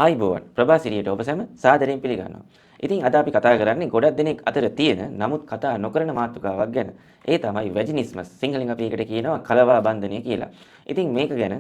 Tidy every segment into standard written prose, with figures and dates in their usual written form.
ආයිබෝවන් ප්‍රභාසිරියට ඔබ සැම සාදරයෙන් පිළිගන්නවා. ඉතින් අද අපි කතා කරන්නේ ගොඩක් දෙනෙක් අතර තියෙන නමුත් කතා නොකරන මාතෘකාවක් ගැන. ඒ තමයි වැජිනිස්මස්. සිංහලෙන් අපි ඒකට කියනවා කලවා බන්ධනය කියලා. ඉතින් මේක ගැන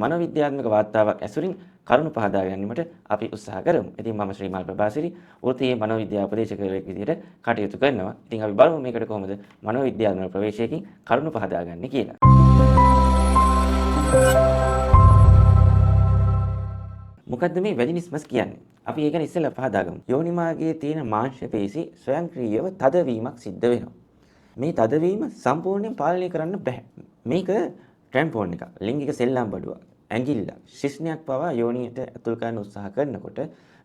මනෝවිද්‍යාත්මක වාර්තාවක් ඇසුරින් කරුණු පහදා ගැනීමට අපි උත්සාහ කරමු. ඉතින් මම ශ්‍රීමාල් ප්‍රභාසිරි වෘත්තීය මනෝවිද්‍යා උපදේශකයෙක් විදිහට කටයුතු කරනවා. ඉතින් අපි බලමු මේකට කොහොමද මනෝවිද්‍යාත්මක ප්‍රවේශයකින් කරුණු පහදා ගන්න කියලා. මොකද්ද මේ වැජිනිස්මස් කියන්නේ? අපි ඒක ගැන ඉස්සෙල්ලා පහදාගමු. යෝනිමාර්ගයේ තියෙන මාංශ පේශි ස්වයංක්‍රීයව තදවීමක් සිද්ධ වෙනවා. මේ තදවීම සම්පූර්ණයෙන් පාලනය කරන්න බෑ. මේක ට්‍රැම්පෝන් එකක්, ලිංගික සෙල්ලම් බඩුවක්, ඇඟිල්ලක්, ශිෂ්ණයක් පවා යෝනියට ඇතුල් කරන්න උත්සාහ කරනකොට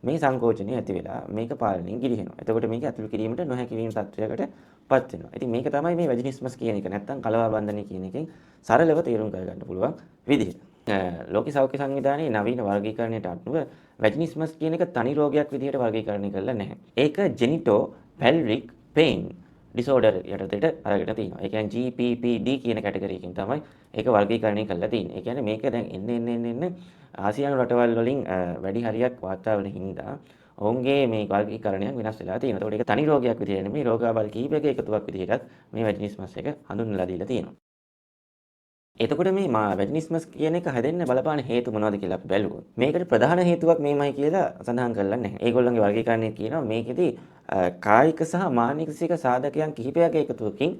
මේ සංකෝචනය ඇති වෙලා මේක පාලනයෙන් ගිලිහෙනවා. එතකොට මේක ඇතුල් කිරීමට නොහැකි වීම තත්ත්වයකට පත් වෙනවා. ඉතින් මේක තමයි මේ වැජිනිස්මස් කියන එක. නැත්තම් කලවා බන්ධනය කියන එකෙන් සරලව තේරුම් කරගන්න පුළුවන් විදිහ. ලෝක සෞඛ්‍ය සංවිධානයේ නවීන වර්ගීකරණයට අනුව වැජිනිස්මස් කියන එක තනි රෝගයක් විදිහට වර්ගීකරණය කරලා නැහැ. ඒක ජෙනිටෝ පැල්වික් පේන් ඩිසෝඩර් යටතේට අරගෙන තියෙනවා. ඒ කියන්නේ GPPD කියන කැටගරි එකකින් තමයි ඒක වර්ගීකරණය කරලා තියෙන්නේ. ඒ කියන්නේ මේක දැන් එන්න ආසියානු රටවල් වලින් වැඩි හරියක් වාර්තා වෙන හින්දා ඔවුන්ගේ මේ වර්ගීකරණයක් වෙනස් වෙලා තියෙනවා. ඒකට ඒක තනි රෝගයක් විදිහට නෙමෙයි රෝගාබාධ කීපයක එකතුවක් විදිහටත් මේ වැජිනිස්මස් එක හඳුන්වලා දීලා තියෙනවා. එතකොට මේ වැජිනිස්මස් කියන එක හැදෙන්න බලපාන හේතු මොනවද කියලා අපි බැලුවොත් මේකට ප්‍රධාන හේතුවක් මේමයි කියලා සඳහන් කරලා නැහැ. ඒගොල්ලන්ගේ වර්ගීකරණය කියනවා මේකෙදි කායික සහ මානසික සාධකයන් කිහිපයක එකතුවකින්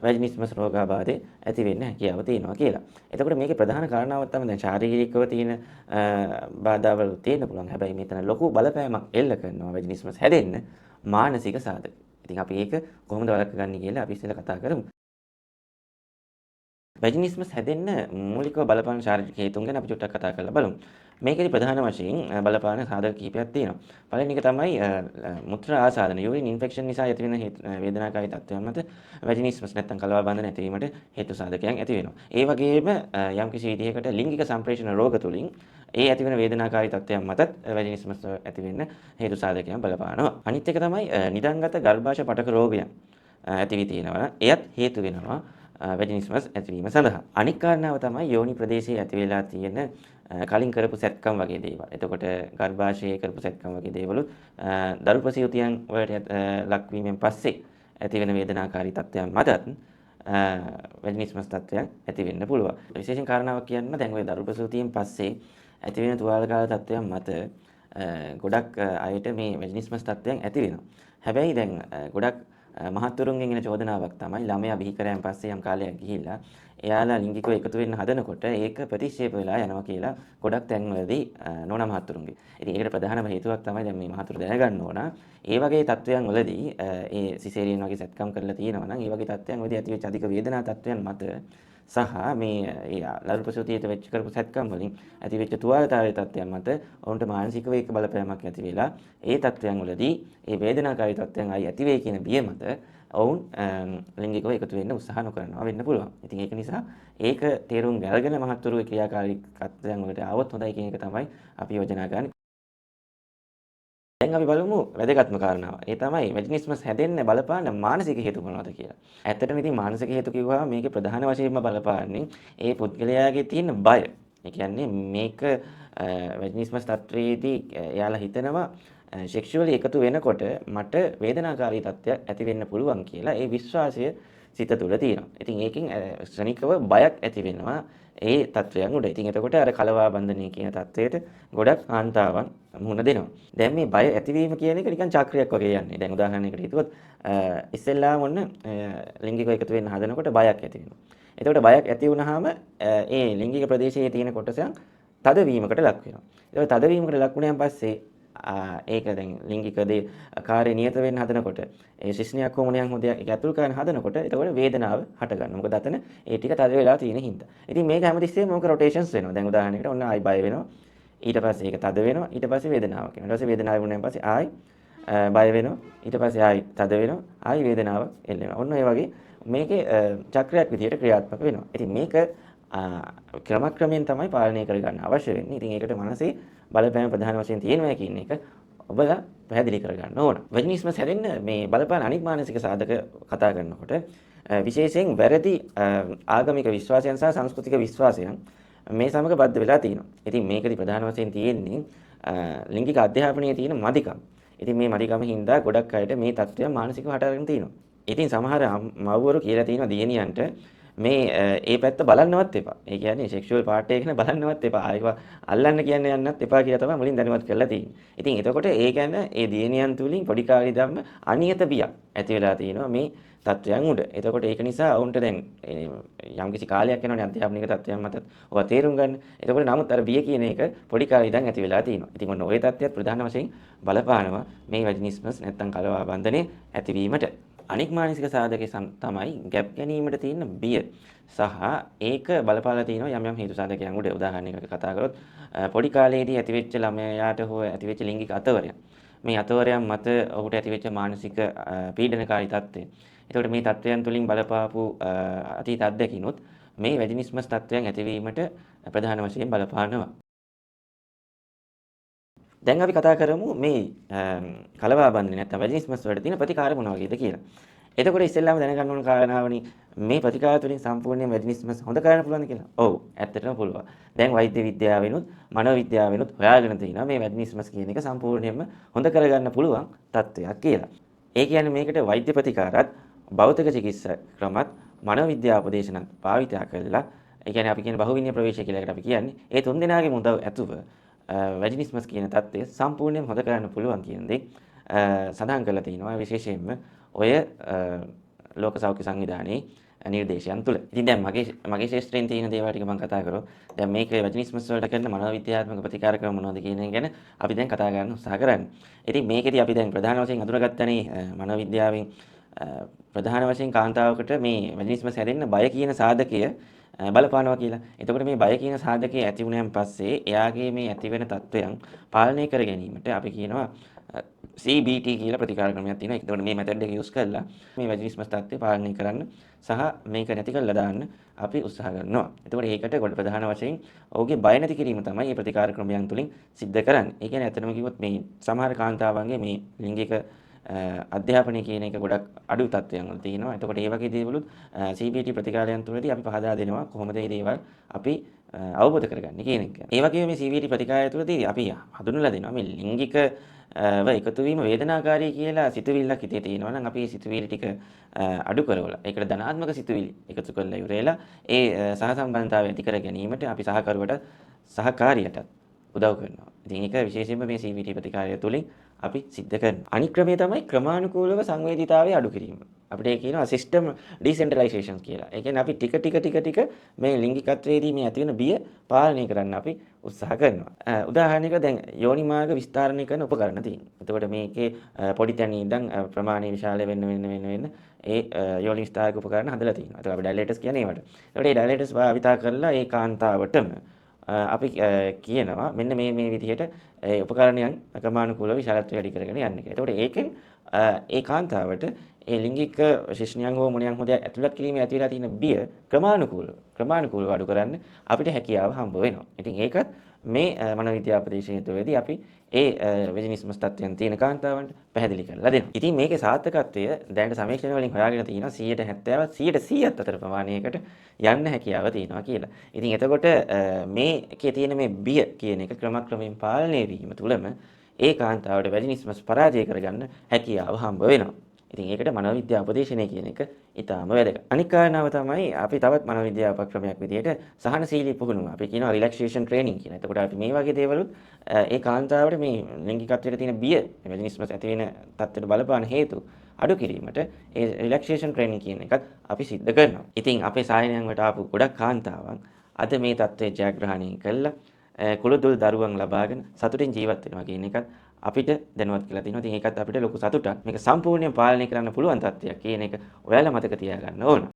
වැජිනිස්මස් රෝගාබාධය ඇති වෙන්න හැකියාව තියෙනවා කියලා. එතකොට මේකේ ප්‍රධාන කාරණාවක් තමයි දැන් ශාරීරිකව තියෙන බාධාවල් තියෙන්න පුළුවන්. හැබැයි මෙතන ලොකු බලපෑමක් එල්ල කරනවා වැජිනිස්මස් හැදෙන්න මානසික සාධක. ඉතින් අපි ඒක කොහොමද වළක්වගන්නේ කියලා අපි ඉස්සෙල්ලා කතා කරමු. වැජිනිස්මස් හැදෙන්න මූලිකව බලපාන ශාරීරික හේතුන් ගැන අපි චුට්ටක් කතා කරලා බලමු. මේකෙදි ප්‍රධාන වශයෙන් බලපාන සාධක කිහිපයක් තියෙනවා. පළවෙනි එක තමයි මුත්‍රා ආසාදන යූරින් ඉන්ෆෙක්ෂන් නිසා ඇතිවෙන වේදනාකාරී තත්ත්වයන් මත වැජිනිස්මස් නැත්නම් කලවා බඳන ඇතිවීමට හේතු සාධකයන් ඇති වෙනවා. ඒ වගේම යම්කිසි විදිහකට ලිංගික සම්ප්‍රේෂණ රෝග තුලින් ඒ ඇතිවෙන වේදනාකාරී තත්ත්වයන් මතත් වැජිනිස්මස් ඇති වෙන්න හේතු සාධකයන් බලපානවා. අනිත් එක තමයි නිදන්ගත ගර්භාෂය පටක රෝගයන් ඇති වී තියෙනවා. එයත් හේතු වෙනවා වැජිනිස්මස් ඇතිවීම සඳහා. අනික් කාරණාව තමයි යෝනි ප්‍රදේශයේ ඇති වෙලා තියෙන කලින් කරපු සැත්කම් වගේ දේවල්. එතකොට ගර්භාෂයේ කරපු සැත්කම් වගේ දේවලුත් දරු ප්‍රසූතියන් වලට ලක්වීමෙන් පස්සේ ඇති වෙන වේදනාකාරී තත්ත්වයන් මතත් වැජිනිස්මස් තත්ත්වයන් ඇති වෙන්න පුළුවන්. විශේෂයෙන් කාරණාවක් කියන්න දැන් ওই දරු ප්‍රසූතියෙන් පස්සේ ඇති වෙන තුවාලකාර තත්ත්වයන් මත ගොඩක් අයට මේ වැජිනිස්මස් තත්ත්වයන් ඇති වෙනවා. හැබැයි දැන් ගොඩක් මහත්තුරුන්ගෙන් එන චෝදනාවක් තමයි ළමයා බිහි කරයන් පස්සේ යම් කාලයක් ගිහිල්ලා එයාලා ලිංගිකව එකතු වෙන්න හදනකොට ඒක ප්‍රතික්ෂේප වෙලා යනවා කියලා ගොඩක් තැන්වලදී නෝනා මහත්තුරුන්ගේ. ඉතින් ඒකට ප්‍රධානම හේතුවක් තමයි දැන් මේ මහත්තුරු දැනගන්න ඕන. ඒ වගේ තත්ත්වයන් වලදී ඒ සිසේරියන් වගේ සැත්කම් කරලා තියෙනවා නම් ඒ වගේ තත්ත්වයන් වලදී ඇතිවෙච්ච අධික වේදනා තත්ත්වයන් මත සහ මේ ලරු ප්‍රසූතියට වෙච්ච කරපු සැත්කම් වලින් ඇතිවෙච්ච තුවාලකාරී තත්ත්වයන් මත ඔවුන්ට මානසිකව ඒක බලපෑමක් ඇති වෙලා ඒ තත්ත්වයන් වලදී ඒ වේදනාකාරී තත්ත්වයන් ආයි ඇති වෙයි කියන බිය මත ඔවුන් ලිංගිකව එකතු වෙන්න උත්සාහ නොකරනවා වෙන්න පුළුවන්. ඉතින් ඒක නිසා ඒක තේරුම් ගන්න මහත්තුරුගේ ක්‍රියාකාරීත්වයන් වලට આવොත් හොඳයි කියන එක තමයි අපි යෝජනා කරන්නේ. දැන් අපි බලමු වැදගත්ම කාරණාව. ඒ තමයි වැජිනිස්මස් හැදෙන්න බලපාන මානසික හේතු මොනවද කියලා. ඇත්තටම ඉතින් මානසික හේතු කිව්වම මේකේ ප්‍රධාන වශයෙන්ම බලපාන්නේ ඒ පුද්ගලයාගේ තියෙන බය. ඒ කියන්නේ මේක වැජිනිස්මස් තත්ත්වයේදී එයාලා හිතනවා සෙක්ෂුවලි එකතු වෙනකොට මට වේදනාකාරී තත්ත්වයක් ඇති වෙන්න පුළුවන් කියලා ඒ විශ්වාසය සිත තුළ තියෙනවා. ඉතින් ඒකෙන් ක්ෂණිකව බයක් ඇති වෙනවා ඒ තත්ත්වයන් උඩ. ඉතින් එතකොට අර කලවා බන්ධනය කියන තත්ත්වයට ගොඩක් කාන්තාවන් මුහුණ දෙනවා. දැන් මේ බය ඇතිවීම කියන එක නිකන් චක්‍රයක් වගේ යන්නේ. දැන් උදාහරණයකට හිතුවොත් ඉස්සෙල්ලාම ඔන්න ලිංගිකව එකතු වෙන්න හදනකොට බයක් ඇති වෙනවා. එතකොට බයක් ඇති වුනහම ඒ ලිංගික ප්‍රදේශයේ තියෙන කොටසයන් තදවීමකට ලක් වෙනවා. ඒක තදවීමකට ලක් වුණාන් පස්සේ ඒක දැන් ලිංගික දේ කාර්ය නියත වෙන්න හදනකොට ඒ ශිෂ්ණයක් හෝමෝනයක් හොදයක් ඒක ඇතුල් කරන හදනකොට එතකොට වේදනාව හට ගන්නවා. මොකද අතන ඒ ටික තද වෙලා තියෙන හින්දා. ඉතින් මේක හැමතිස්සෙම මොකක් රොටේෂන්ස් වෙනවා. දැන් උදාහරණයකට ඔන්න ආයි බය වෙනවා. ඊට පස්සේ ඒක තද වෙනවා. ඊට පස්සේ වේදනාවක් එනවා. ඊට පස්සේ වේදනාව වුණාන් පස්සේ ආයි බය වෙනවා. ඊට පස්සේ ආයි තද වෙනවා. ආයි වේදනාවක් එල්ලෙනවා. ඔන්න ඒ වගේ මේකේ චක්‍රයක් විදියට ක්‍රියාත්මක වෙනවා. ඉතින් මේක ක්‍රමක්‍රමයෙන් තමයි පාලනය කරගන්න අවශ්‍ය වෙන්නේ. ඉතින් ඒකට මනසේ බලපෑම ප්‍රධාන වශයෙන් තියෙනවා කියන එක ඔබලා පැහැදිලි කරගන්න ඕන. වැජිනිස්මස් හැදෙන්න මේ බලපාන අනික් මානසික සාධක කතා කරනකොට විශේෂයෙන් වැරදි ආගමික විශ්වාසයන් සහ සංස්කෘතික විශ්වාසයන් මේ සමග බද්ධ වෙලා තියෙනවා. ඉතින් මේකදී ප්‍රධාන වශයෙන් තියෙන්නේ ලිංගික අධ්‍යාපනයේ තියෙන මදිකම්. ඉතින් මේ මදිකම හින්දා ගොඩක් අයට මේ තත්ත්වය මානසිකව හට අරගෙන තියෙනවා. ඉතින් සමහර මව්වරු කියලා තියෙනවා දියණියන්ට මේ ඒ පැත්ත බලන්නවත් එපා. ඒ කියන්නේ සෙක්ෂුවල් පාර්ට් එක ගැන බලන්නවත් එපා. ආයෙක අල්ලන්න කියන්න යන්නත් එපා කියලා තමයි මුලින් දැනුවත් කරලා තියෙන්නේ. ඉතින් එතකොට ඒ කියන්නේ ඒ දියණියන් තුලින් පොඩි කාලේ ධම්ම අනියත බියක් ඇති වෙලා තියෙනවා මේ තත්වයන් උඩ. එතකොට ඒක නිසා ඔවුන්ට දැන් යම්කිසි කාලයක් යනවනේ අධ්‍යාපනික තත්වයන් මත ඔවා තේරුම් ගන්න. එතකොට නමුත් අර බිය කියන එක පොඩි කාලේ ඉඳන් ඇති වෙලා තියෙනවා. ඉතින් ඔන්න ওই තත්ත්වයක් ප්‍රධාන වශයෙන් බලපානවා මේ වැජිනිස්මස් නැත්තම් කලවා බන්ධනයේ ඇතිවීමට. අනික් මානසික සාධකයේ තමයි ගැප් ගැනීමට තියෙන බිය සහ ඒක බලපාලා තියෙනවා යම් යම් හේතු සාධකයන් උඩ. උදාහරණයකට කතා කරොත් පොඩි කාලේදී ඇතිවෙච්ච ළමයාට හෝ ඇතිවෙච්ච ලිංගික අතවරයක්. මේ අතවරයන් මත ඔහුට ඇතිවෙච්ච මානසික පීඩනකාරී තත්ත්වය. එතකොට මේ තත්ත්වයන් තුලින් බලපාපු අතීත අත්දැකීනොත් මේ වැජිනිස්මස් තත්ත්වයන් ඇතිවීමට ප්‍රධාන වශයෙන් බලපානවා. දැන් අපි කතා කරමු මේ කලවා බන්ධනය නැත්නම් වැජිනිස්මස් වලට තියෙන ප්‍රතිකාර මොනවා වගේද කියලා. එතකොට ඉස්සෙල්ලාම දැනගන්න ඕන කාරණාවනේ මේ ප්‍රතිකාර තුලින් සම්පූර්ණයෙන් වැජිනිස්මස් හොඳ කරන්න පුළුවන්ද කියලා. ඔව් ඇත්තටම පුළුවන්. දැන් වෛද්‍ය විද්‍යාවෙනුත් මනෝවිද්‍යාවෙනුත් හොයාගෙන තිනවා මේ වැජිනිස්මස් කියන එක සම්පූර්ණයෙන්ම හොඳ කරගන්න පුළුවන් තත්ත්වයක් කියලා. ඒ කියන්නේ මේකට වෛද්‍ය ප්‍රතිකාරات භෞතික චිකිත්සා ක්‍රමත් මනෝවිද්‍යා උපදේශනත් භාවිතා කළා. ඒ කියන්නේ අපි කියන බහුවින්‍ය ප්‍රවේශය කියලා එකට අපි කියන්නේ. ඒ තුන් දෙනාගේ උදව් ඇතුව වැජිනිස්මස් කියන தත්ත්වය සම්පූර්ණයෙන් හොද කරන්න පුළුවන් කියන දේ සඳහන් කරලා තිනවා විශේෂයෙන්ම ඔය ලෝක සෞඛ්‍ය සංවිධානයේ නිර්දේශයන් තුල. ඉතින් දැන් මගේ ශාස්ත්‍රයෙන් තියෙන දේවල් ටික මම කතා කරා. දැන් මේක වැජිනිස්මස් වලට කරන මනෝවිද්‍යාත්මක ප්‍රතිකාර ක්‍රම මොනවද කියන එක ගැන අපි දැන් කතා කරන්න උත්සාහ කරන්නේ. ඉතින් මේකෙදි අපි දැන් ප්‍රධාන වශයෙන් අඳුරගත්තනේ මනෝවිද්‍යාවෙන් ප්‍රධාන වශයෙන් කාන්තාවකට මේ වැජිනිස්මස් හැදෙන්න බය කියන සාධකය බලපානවා කියලා. එතකොට මේ බය කියන සාධකයේ ඇති වුණාන් පස්සේ එයාගේ මේ ඇති වෙන තත්වයන් පාලනය කර ගැනීමට අපි කියනවා CBT කියලා ප්‍රතිකාර ක්‍රමයක් තියෙනවා. එතකොට මේ මෙතඩ් එක යූස් කරලා මේ වැජිනිස්මස් තත්ත්වය පාලනය කරන්න සහ මේක නැති කරලා දාන්න අපි උත්සාහ කරනවා. එතකොට ඒකට කොට ප්‍රධාන වශයෙන් ඔහුගේ බය නැති කිරීම තමයි මේ ප්‍රතිකාර ක්‍රමයන් තුලින් සිද්ධ කරන්නේ. ඒ කියන්නේ ඇත්තටම කිව්වොත් මේ සමහර කාන්තාවන්ගේ මේ ලිංගික අධ්‍යාපනය කියන එක ගොඩක් අඩු තත්ත්වයන් වල තියෙනවා. එතකොට ඒ වගේ දේවලුත් CBT ප්‍රතිකාරයන් තුළදී අපි පහදා දෙනවා කොහොමද මේ දේවල් අපි අවබෝධ කරගන්නේ කියන එක. ඒ වගේම මේ CBT ප්‍රතිකාරය තුළදී අපි හඳුන්වලා දෙනවා මේ ලිංගික එකතු වීම වේදනාකාරී කියලා සිතුවිල්ලක් හිතේ තියෙනවා නම් අපි සිතුවිලි ටික අඩු කරවලා ඒකට ධනාත්මක සිතුවිලි එකතු කරලා ඉවරලා ඒ සහසම්බන්ධතාවය ඇති කර ගැනීමට අපි සහකරුවට සහකාරියටත් උදව් කරනවා. ඉතින් ඒක විශේෂයෙන්ම මේ CBT ප්‍රතිකාරය තුළින් අපි සිද්ධ කරනවා. අනිත් ක්‍රමය තමයි ක්‍රමානුකූලව සංවේදීතාවය අඩු කිරීම. අපිට ඒ කියනවා සිස්ටම් ඩිසෙන්ට්‍රලයිසේෂන් කියලා. ඒ කියන්නේ අපි ටික මේ ලිංගිකත්වයේදී මේ ඇති වෙන බිය පාලනය කරන්න අපි උත්සාහ කරනවා. උදාහරණයකට දැන් යෝනි මාර්ග විස්තරණය කරන උපකරණ තියෙනවා. එතකොට මේකේ පොඩි තැනින් ඉඳන් ප්‍රමාණය විශාල වෙන්න ඒ යෝනි විස්තරක උපකරණ හදලා තියෙනවා. ඒකට අපි ඩයලේටර්ස් කියන්නේ ඒවට. ඒකට මේ ඩයලේටර්ස් භාවිතා කරලා ඒ කාන්තාවටම අපි කියනවා මෙන්න මේ විදිහට ඒ උපකරණයන් ක්‍රමානුකූලව විශාලත්වය වැඩි කරගෙන යන්න කියලා. එතකොට ඒකෙන් ඒ කාන්තාවට ඒ ලිංගික ශිෂ්ණයන් හෝ මොණයන් හොද ඇතුළත් කිරීමේ ඇති වෙලා තියෙන බිය ක්‍රමානුකූලව අඩු කරන්න අපිට හැකියාව හම්බ වෙනවා. ඉතින් ඒකත් මේ මනෝවිද්‍යා ප්‍රදේශය තුළදී අපි ඒ වෙජිනිස්මස් තත්ත්වයන් තියෙන කාන්තාවන්ට පැහැදිලි කරලා දෙනවා. ඉතින් මේකේ සාර්ථකත්වය දැනට සමීක්ෂණ වලින් හොයාගෙන තියෙනවා 70%ත් 100%ත් අතර ප්‍රමාණයකට යන්න හැකියාව තියෙනවා කියලා. ඉතින් එතකොට මේකේ තියෙන මේ බිය කියන එක ක්‍රමක්‍රමයෙන් පාලනය වීම තුළම ඒ කාන්තාවට වෙජිනිස්මස් පරාජය කරගන්න හැකියාව හම්බ වෙනවා. ඉතින් ඒකට මනෝවිද්‍යා උපදේශනය කියන එක ඉතාම වැදගත්. අනිත් කාරණාව තමයි අපි තවත් මනෝවිද්‍යා උපක්‍රමයක් විදිහට සහනශීලී පුහුණුව. අපි කියනවා රිලැක්සේෂන් ට්‍රේනින් කියලා. එතකොට අපි මේ වගේ දේවලුත් ඒ කාන්තාවට මේ ලිංගිකත්වයට තියෙන බිය වෙජිනිස්මස් ඇති වෙන තත්ත්වයට බලපාන හේතු අඩු කිරීමට ඒ රිලැක්සේෂන් ට්‍රේනින් කියන එකත් අපි සිද්ධ කරනවා. ඉතින් අපේ සායනයන් වලට ආපු ගොඩක් කාන්තාවන් අද මේ තත්ත්වය ජයග්‍රහණය කළා කුළුදුල් දරුවන් ලබාගෙන සතුටින් ජීවත් වෙනවා කියන එකත් අපිට දැනුවත් කියලා තියෙනවා. ඉතින් ඒකත් අපිට ලොකු සතුටක්. මේක සම්පූර්ණයෙන් පාලනය කරන්න පුළුවන් තත්ත්වයක් කියන එක ඔයාලා මතක තියාගන්න ඕන.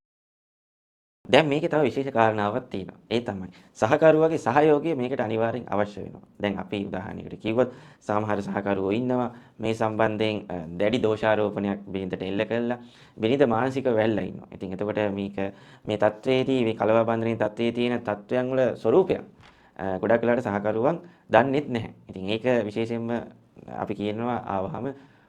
දැන් මේකේ තව විශේෂ කාරණාවක් තියෙනවා. ඒ තමයි සහකරුවගේ සහයෝගය මේකට අනිවාර්යෙන් අවශ්‍ය වෙනවා. දැන් අපි උදාහරණයකට කිව්වොත් සමහර සහකරුවෝ ඉන්නවා මේ සම්බන්ධයෙන් දැඩි දෝෂාරෝපණයක් බිරිඳට එල්ල කළා. බිරිඳ මානසික වැල්ලා ඉන්නවා. ඉතින් එතකොට මේ තත්වයේදී මේ කලවා බන්ධනයේ තත්වයේ තියෙන තත්වයන් වල ස්වરૂපයක් ගොඩක් වෙලාවට සහකරුවන් දන්නෙත් නැහැ. ඉතින් ඒක විශේෂයෙන්ම අපි කියනවා ආවහම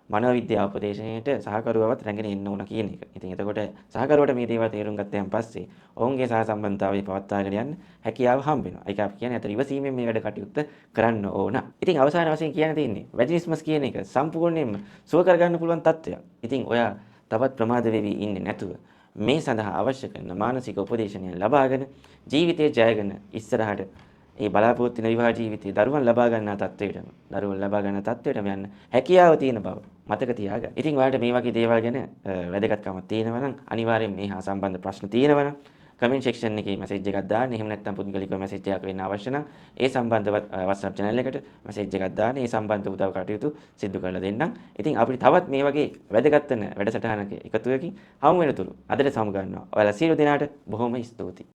මනෝවිද්‍යා උපදේශනයේට සහකරුවවත් රැගෙන එන්න ඕන කියන එක. ඉතින් එතකොට සහකරුවට මේ දේවල් තේරුම් ගත්තයන් පස්සේ ඔවුන්ගේ සහසම්බන්ධතාවය පවත්වාගෙන යන්න හැකියාව හම්බ වෙනවා. ඒක අපි කියන්නේ අතට ඉවසීමෙන් මේ වැඩ කටයුත්ත කරන්න ඕන. ඉතින් අවසාන වශයෙන් කියන්න තියෙන්නේ වැජිනිස්මස් කියන එක සම්පූර්ණයෙන්ම සුව කරගන්න පුළුවන් තත්ත්වයක්. ඉතින් ඔයා තවත් ප්‍රමාද වෙවි ඉන්නේ නැතුව මේ සඳහා අවශ්‍ය කරන මානසික උපදේශනය ලබාගෙන ජීවිතයේ ජයගෙන ඉස්සරහට ඒ බලාපොරොත්තු වෙන විවාහ ජීවිතයේ දරුවන් ලබා ගන්නා තත්ත්වයටම යන්න හැකියාව තියෙන බව මතක තියාගන්න. ඉතින් ඔයාලට මේ වගේ දේවල් ගැන වැදගත්කමක් තියෙනවා නම් අනිවාර්යෙන් මේ හා සම්බන්ධ ප්‍රශ්න තියෙනවා නම් කමෙන්ට් සෙක්ෂන් එකේ මැසේජ් එකක් දාන්න. එහෙම නැත්නම් පුද්ගලිකව මැසේජ් එකක් වෙන්න අවශ්‍ය නම් ඒ සම්බන්ධව WhatsApp channel එකට මැසේජ් එකක් දාන්න. ඒ සම්බන්ධ උදව් කටයුතු සිදු කරලා දෙන්නම්. ඉතින් අපිට තවත් මේ වගේ වැදගත් වෙන වැඩසටහනක එකතුවකින් හමු වෙනතුරු අදට සමු ගන්නවා. ඔයාලා සියලු දෙනාට බොහොම ස්තුතියි.